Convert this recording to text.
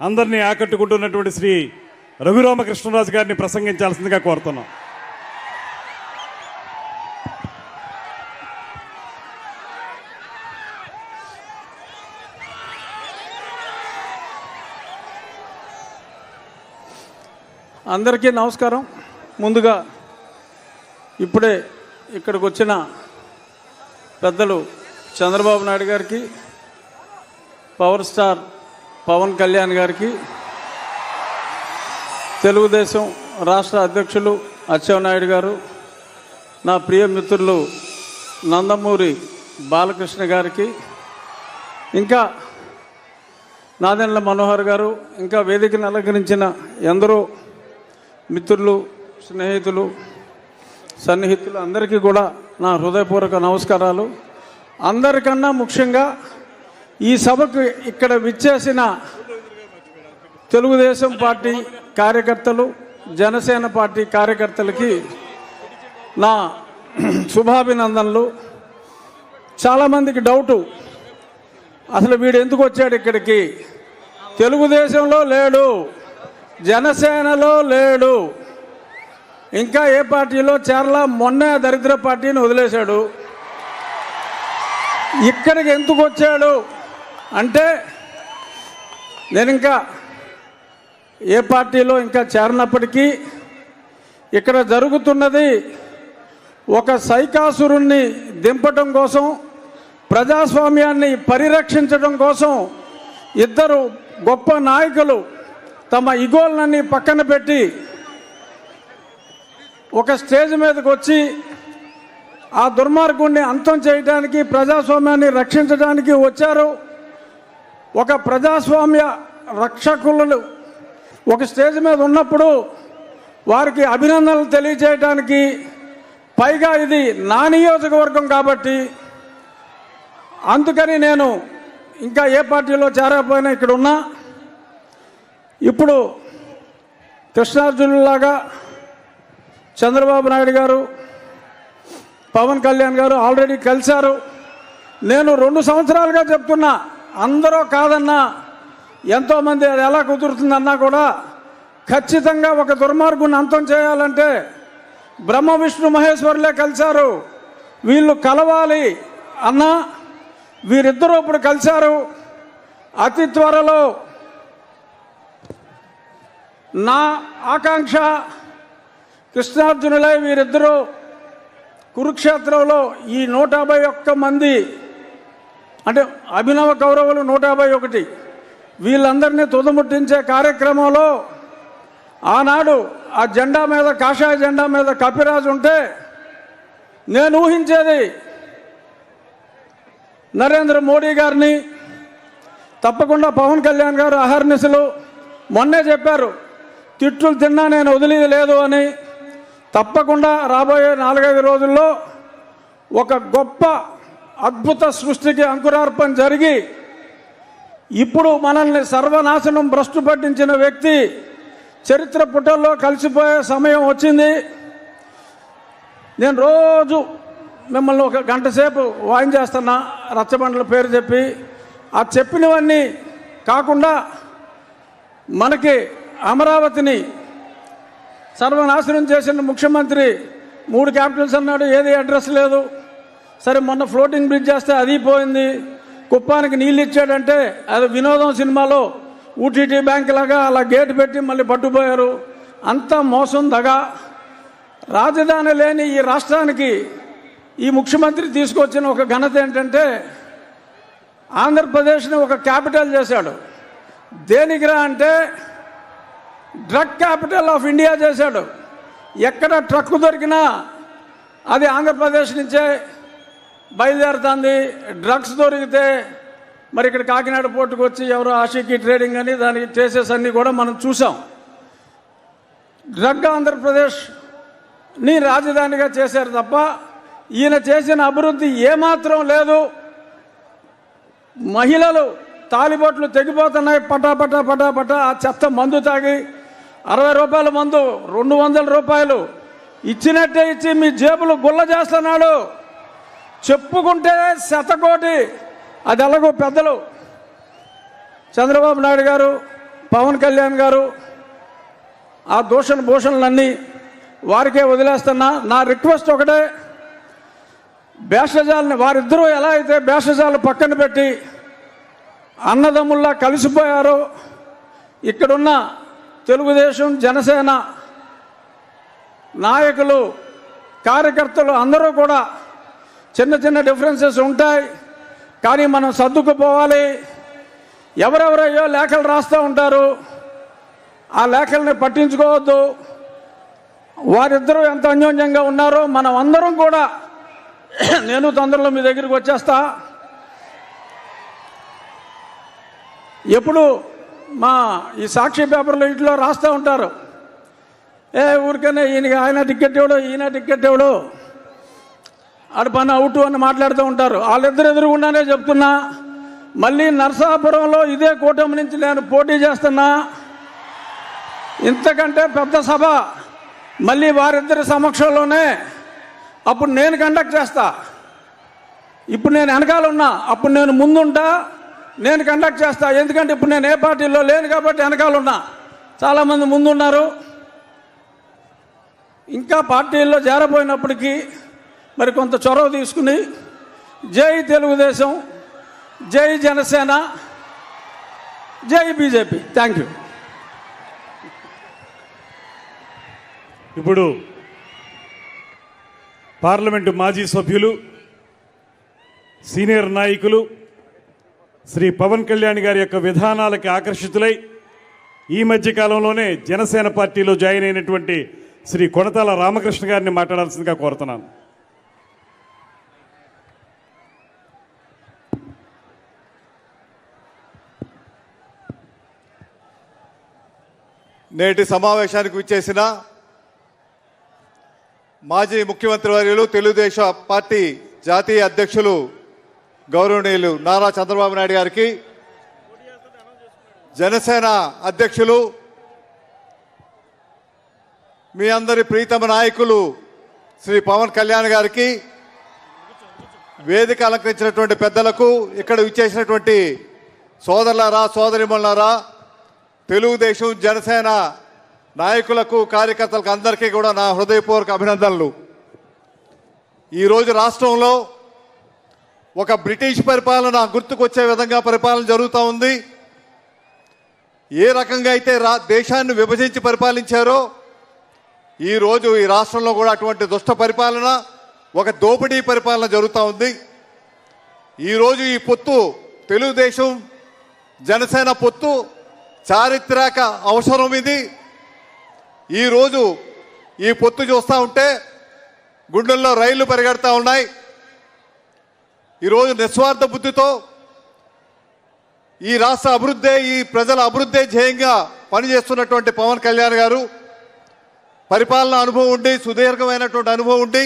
అందరినీ ఆకట్టుకుంటున్నటువంటి శ్రీ రఘురామకృష్ణరాజు గారిని ప్రసంగించాల్సిందిగా కోరుతున్నాం. అందరికీ నమస్కారం. ముందుగా ఇప్పుడే ఇక్కడికి వచ్చిన పెద్దలు చంద్రబాబు నాయుడు గారికి, పవర్ స్టార్ పవన్ కళ్యాణ్ గారికి, తెలుగుదేశం రాష్ట్ర అధ్యక్షులు అచ్చెన్నాయుడు గారు, నా ప్రియ మిత్రులు నందమూరి బాలకృష్ణ గారికి, ఇంకా నాదెండ్ల మనోహర్ గారు, ఇంకా వేదికను అలంకరించిన ఎందరో మిత్రులు, స్నేహితులు, సన్నిహితులు అందరికీ కూడా నా హృదయపూర్వక నమస్కారాలు. అందరికన్నా ముఖ్యంగా ఈ సభకు ఇక్కడ విచ్చేసిన తెలుగుదేశం పార్టీ కార్యకర్తలు, జనసేన పార్టీ కార్యకర్తలకి నా శుభాభినందనలు. చాలామందికి డౌటు, అసలు వీడు ఎందుకు వచ్చాడు ఇక్కడికి? తెలుగుదేశంలో లేడు, జనసేనలో లేడు, ఇంకా ఏ పార్టీలో చేరలా, మొన్నే దరిద్ర పార్టీని వదిలేశాడు. ఇక్కడికి ఎందుకు వచ్చాడు అంటే, నేను ఇంకా ఏ పార్టీలో ఇంకా చేరనప్పటికీ ఇక్కడ జరుగుతున్నది ఒక సైకాసురుణ్ణి దింపటం కోసం, ప్రజాస్వామ్యాన్ని పరిరక్షించడం కోసం ఇద్దరు గొప్ప నాయకులు తమ ఇగోలన్నీ పక్కన పెట్టి ఒక స్టేజ్ మీదకి వచ్చి ఆ దుర్మార్గుణ్ణి అంతం చేయడానికి, ప్రజాస్వామ్యాన్ని రక్షించడానికి వచ్చారు. ఒక ప్రజాస్వామ్య రక్షకులు ఒక స్టేజ్ మీద ఉన్నప్పుడు వారికి అభినందనలు తెలియజేయడానికి, పైగా ఇది నా నియోజకవర్గం కాబట్టి అందుకని నేను ఇంకా ఏ పార్టీలో చేరకపోయినా ఇక్కడ ఉన్నా. ఇప్పుడు కృష్ణార్జునులాగా చంద్రబాబు నాయుడు గారు, పవన్ కళ్యాణ్ గారు ఆల్రెడీ కలిశారు. నేను 2 సంవత్సరాలుగా చెప్తున్నా, అందరూ కాదన్నా, ఎంతోమంది అది ఎలా కుదురుతుందన్నా కూడా ఖచ్చితంగా ఒక దుర్మార్గుని అంతం చేయాలంటే బ్రహ్మ విష్ణు మహేశ్వరులే కలిశారు, వీళ్ళు కలవాలి అన్నా వీరిద్దరూ ఇప్పుడు కలిశారు. అతి త్వరలో నా ఆకాంక్ష కృష్ణార్జునులై వీరిద్దరూ కురుక్షేత్రంలో ఈ 151 మంది అంటే అభినవ కౌరవులు 151 వీళ్ళందరినీ తుదముట్టించే కార్యక్రమంలో ఆనాడు ఆ జెండా మీద, కాషాయ జెండా మీద కపిరాజు ఉంటే నేను ఊహించేది నరేంద్ర మోడీ గారిని, తప్పకుండా పవన్ కళ్యాణ్ గారు అహర్నిశలు మొన్నే చెప్పారు, తిట్లు తిన్నా నేను వదిలేదు అని. తప్పకుండా రాబోయే 4-5 రోజుల్లో ఒక గొప్ప అద్భుత సృష్టికి అంకురార్పణ జరిగి, ఇప్పుడు మనల్ని సర్వనాశనం భ్రష్టు పట్టించిన వ్యక్తి చరిత్ర పుటల్లో కలిసిపోయే సమయం వచ్చింది. నేను రోజు మిమ్మల్ని 1 గంట సేపు వాయించేస్తున్నా రచ్చబండల పేరు చెప్పి. ఆ చెప్పినవన్నీ కాకుండా మనకి అమరావతిని సర్వనాశనం చేసిన ముఖ్యమంత్రి 3 క్యాపిటల్స్ అన్నాడు, ఏది అడ్రస్ లేదు. సరే మొన్న ఫ్లోటింగ్ బ్రిడ్జ్ చేస్తే అది పోయింది. కుప్పానికి నీళ్ళు ఇచ్చాడంటే అది వినోదం సినిమాలో ఊటీటీ బ్యాంక్ లాగా అలా గేటు పెట్టి మళ్ళీ పట్టుపోయారు. అంతా మోసం, దగా. రాజధాని లేని ఈ రాష్ట్రానికి ఈ ముఖ్యమంత్రి తీసుకొచ్చిన ఒక ఘనత ఏంటంటే, ఆంధ్రప్రదేశ్ని ఒక క్యాపిటల్ చేశాడు. దేనికిరా అంటే డ్రగ్ క్యాపిటల్ ఆఫ్ ఇండియా చేశాడు. ఎక్కడ ట్రక్కు దొరికినా అది ఆంధ్రప్రదేశ్ నుంచే బయలుదేరుతుంది. డ్రగ్స్ దొరికితే మరి ఇక్కడ కాకినాడ పోర్టుకు వచ్చి ఎవరో ఆషికి ట్రేడింగ్ అని దానికి చేసేస్ అన్నీ కూడా మనం చూసాం. డ్రగ్ ఆంధ్రప్రదేశ్ని రాజధానిగా చేశారు తప్ప ఈయన చేసిన అభివృద్ధి ఏమాత్రం లేదు. మహిళలు తాలిబొట్లు తెగిపోతున్నాయి పటాపటా పటాపటా. ఆ చెత్త మందు తాగి 60 రూపాయల మందు 200 రూపాయలు ఇచ్చినట్టే ఇచ్చి మీ జేబులు గుల్ల చేస్తున్నాడు. చెప్పుకుంటే శతకోటి. అది ఎలాగో పెద్దలు చంద్రబాబు నాయుడు గారు, పవన్ కళ్యాణ్ గారు ఆ దూషణ భూషణలన్నీ వారికే వదిలేస్తున్నా. నా రిక్వెస్ట్ ఒకటే, భేషజాలని వారిద్దరూ ఎలా అయితే భేషజాలు పక్కన పెట్టి అన్నదమ్ముల్లా కలిసిపోయారో, ఇక్కడున్న తెలుగుదేశం జనసేన నాయకులు కార్యకర్తలు అందరూ కూడా చిన్న చిన్న డిఫరెన్సెస్ ఉంటాయి, కానీ మనం సర్దుకుపోవాలి. ఎవరెవరయ్యో లేఖలు రాస్తూ ఉంటారు, ఆ లేఖల్ని పట్టించుకోవద్దు. వారిద్దరూ ఎంత అన్యోన్యంగా ఉన్నారో మనం అందరం కూడా, నేను తొందరలో మీ దగ్గరికి వచ్చేస్తా. ఎప్పుడు మా ఈ సాక్షి పేపర్లో ఇంట్లో రాస్తూ ఉంటారు, ఊరికనే ఆయన టికెట్ ఇవ్వడు, ఈయన టికెట్ ఇవ్వడు, ఆడ పని అవుట్ అని మాట్లాడుతూ ఉంటారు. వాళ్ళిద్దరు ఎదురుగుండానే చెప్తున్నా, మళ్ళీ నరసాపురంలో ఇదే కూటమి నుంచి నేను పోటీ చేస్తున్నా. ఇంతకంటే పెద్ద సభ మళ్ళీ వారిద్దరి సమక్షంలోనే అప్పుడు నేను కండక్ట్ చేస్తా. ఇప్పుడు నేను వెనకాల ఉన్నా, అప్పుడు నేను ముందుంటా, నేను కండక్ట్ చేస్తా. ఎందుకంటే ఇప్పుడు నేను ఏ పార్టీలో లేను కాబట్టి వెనకాల ఉన్నా, చాలామంది ముందున్నారు. ఇంకా పార్టీల్లో చేరబోయినప్పటికీ మరి కొంత చొరవ తీసుకుని జై తెలుగుదేశం, జై జనసేన, జై బీజేపీ. Thank you. ఇప్పుడు పార్లమెంటు మాజీ సభ్యులు, సీనియర్ నాయకులు శ్రీ పవన్ కళ్యాణ్ గారి యొక్క విధానాలకి ఆకర్షితులై ఈ మధ్య కాలంలోనే జనసేన పార్టీలో జాయిన్ అయినటువంటి శ్రీ కొణతాల రామకృష్ణ గారిని మాట్లాడాల్సిందిగా కోరుతున్నాను. నేటి సమావేశానికి విచ్చేసిన మాజీ ముఖ్యమంత్రి వర్యులు, తెలుగుదేశం పార్టీ జాతీయ అధ్యక్షులు గౌరవనీయులు నారా చంద్రబాబు నాయుడు గారికి, జనసేన అధ్యక్షులు, మీ అందరి ప్రీతమ నాయకులు శ్రీ పవన్ కళ్యాణ్ గారికి, వేదిక అలంకరించినటువంటి పెద్దలకు, ఇక్కడ విచ్చేసినటువంటి సోదరులారా సోదరిమణులారా, తెలుగుదేశం జనసేన నాయకులకు కార్యకర్తలకు అందరికీ కూడా నా హృదయపూర్వక అభినందనలు. ఈరోజు రాష్ట్రంలో ఒక బ్రిటిష్ పరిపాలన గుర్తుకొచ్చే విధంగా పరిపాలన జరుగుతూ ఉంది. ఏ రకంగా అయితే దేశాన్ని విభజించి పరిపాలించారో ఈరోజు ఈ రాష్ట్రంలో కూడా అటువంటి దుష్ట పరిపాలన, ఒక దోపిడీ పరిపాలన జరుగుతూ ఉంది. ఈరోజు ఈ పొత్తు, తెలుగుదేశం జనసేన పొత్తు చారిత్రక అవసరం ఇది. ఈరోజు ఈ పొత్తు చూస్తూ ఉంటే గుండెల్లో రైళ్లు పరిగెడతా ఉన్నాయి. ఈరోజు నిస్వార్థ బుద్ధితో ఈ రాష్ట్ర అభివృద్ధి, ఈ ప్రజల అభివృద్ధి ధ్యేయంగా పనిచేస్తున్నటువంటి పవన్ కళ్యాణ్ గారు, పరిపాలన అనుభవం ఉండి, సుదీర్ఘమైనటువంటి అనుభవం ఉండి,